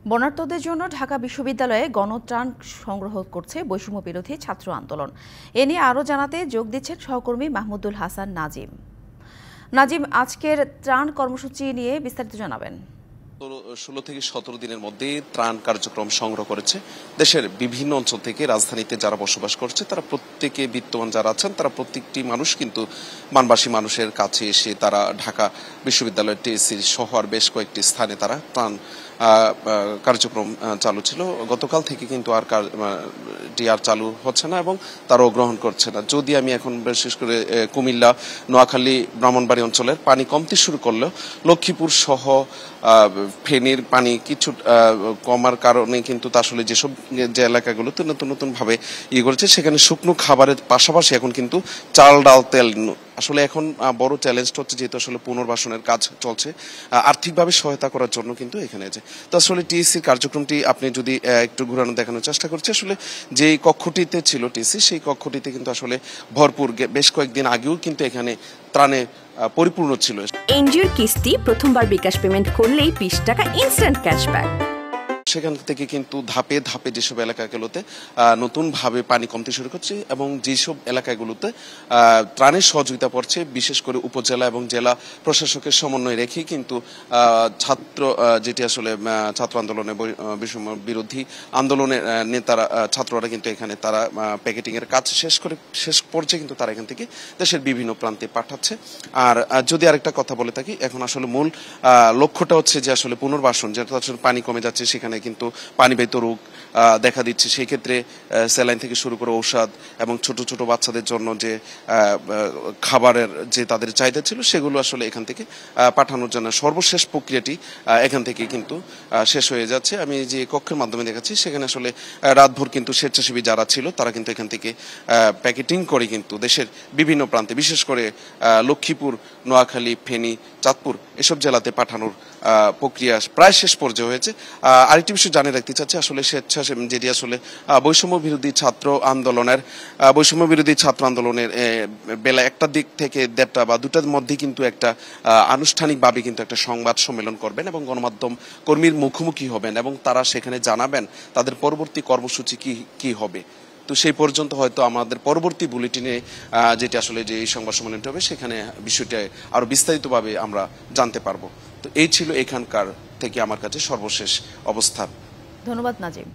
বন্যার্তদের জন্য ঢাকা বিশ্ববিদ্যালয়ে গণত্রাণ সংগ্রহ করছে বৈষম্য বিরোধী ছাত্র আন্দোলন। এ নিয়ে আরও জানাতে যোগ দিচ্ছেন সহকর্মী মাহমুদুল হাসান নাজিম। নাজিম, আজকের ত্রাণ কর্মসূচি নিয়ে বিস্তারিত জানাবেন। 16 থেকে 17 দিনের মধ্যে ত্রাণ কার্যক্রম সংগ্রহ করেছে দেশের বিভিন্ন অঞ্চল থেকে। রাজধানীতে যারা বসবাস করছে তারা প্রত্যেকে, বিত্তবান যারা আছেন তারা প্রত্যেকটি মানুষ কিন্তু মানবাসী মানুষের কাছে এসে তারা ঢাকা বিশ্ববিদ্যালয়ের টিএসসি সহ আর বেশ কয়েকটি স্থানে তারা ত্রাণ কার্যক্রম চালু ছিল। গতকাল থেকে কিন্তু আর চালু হচ্ছে না এবং তারাও গ্রহণ করছে না। যদি আমি এখন বিশেষ করে কুমিল্লা, নোয়াখালী, ব্রাহ্মণবাড়ী অঞ্চলের পানি কমতে শুরু করলেও লক্ষ্মীপুর সহ ফেনীর পানি কিছু কমার কারণে কিন্তু আসলে যেসব যে এলাকাগুলোতে নতুন নতুন ভাবে করেছে সেখানে শুকনো খাবারের পাশাপাশি এখন কিন্তু চাল, ডাল, তেল আসলে এখন বড় চ্যালেঞ্জটা হচ্ছে যেহেতু আসলে পুনর্বাসনের কাজ চলছে, আর্থিকভাবে সহায়তা করার জন্য কিন্তু এখানে যে তো আসলে টিএসসির কার্যক্রমটি আপনি যদি একটু ঘুরানো দেখানোর চেষ্টা করছি, আসলে যে কক্ষটিতে ছিল টিএসসি সেই কক্ষটিতে কিন্তু আসলে ভরপুর বেশ কয়েকদিন আগেও কিন্তু এখানে ত্রাণে পরিপূর্ণ ছিল। এনজিওর কিস্তি প্রথমবার বিকাশ পেমেন্ট করলেই 20 টাকা ইনস্ট্যান্ট ক্যাশব্যাক। সেখান থেকে কিন্তু ধাপে ধাপে যেসব এলাকাগুলোতে নতুন ভাবে পানি কমতে শুরু করছে এবং যেসব এলাকাগুলোতে ত্রাণের সহযোগিতা পড়ছে, বিশেষ করে উপজেলা এবং জেলা প্রশাসকের সমন্বয় রেখে কিন্তু যেটি আসলে ছাত্র আন্দোলনে বৈষম্য বিরোধী আন্দোলনের নেতারা, ছাত্ররা কিন্তু এখানে তারা প্যাকেটিং এর কাজ শেষ পর্যায়ে কিন্তু তারা এখান থেকে দেশের বিভিন্ন প্রান্তে পাঠাচ্ছে। আর যদি আরেকটা কথা বলে থাকি, এখন আসলে মূল লক্ষ্যটা হচ্ছে যে আসলে পুনর্বাসন, যেটা আসলে পানি কমে যাচ্ছে সেখানে কিন্তু পানিবাহিত রোগ দেখা দিচ্ছে। সেই ক্ষেত্রে স্যালাইন থেকে শুরু করে ঔষধ এবং ছোট ছোট বাচ্চাদের জন্য যে খাবারের যে তাদের চাহিদা ছিল সেগুলো আসলে এখান থেকে পাঠানোর জন্য সর্বশেষ প্রক্রিয়াটি এখান থেকে কিন্তু শেষ হয়ে যাচ্ছে। আমি যে কক্ষের মাধ্যমে দেখাচ্ছি সেখানে আসলে রাতভর কিন্তু স্বেচ্ছাসেবী যারা ছিল তারা কিন্তু এখান থেকে প্যাকেটিং করে কিন্তু দেশের বিভিন্ন প্রান্তে, বিশেষ করে লক্ষ্মীপুর, নোয়াখালী, ফেনী, চাঁদপুর এসব জেলাতে পাঠানোর প্রক্রিয়া প্রায় শেষ পর্যায়ে হয়েছে। আরেকটি বিষয় জানিয়ে রাখতে চাচ্ছি, আসলে স্বেচ্ছাসেবী যেটি আসলে বৈষম্য বিরোধী ছাত্র আন্দোলনের বেলা একটা দিক থেকে 1:30 বা 2টার মধ্যে কিন্তু একটা আনুষ্ঠানিকভাবে কিন্তু একটা সংবাদ সম্মেলন করবেন এবং গণমাধ্যম কর্মীর মুখোমুখি হবেন এবং তারা সেখানে জানাবেন তাদের পরবর্তী কর্মসূচি কি হবে। তো সেই পর্যন্ত হয়তো আমাদের পরবর্তী বুলেটিনে যেটি আসলে যে এই সংবাদ সম্মেলনটি হবে সেখানে বিষয়টি আরো বিস্তারিতভাবে আমরা জানতে পারবো। তো এই ছিল এখানকার থেকে আমার কাছে সর্বশেষ অবস্থান। ধন্যবাদ নাজিম।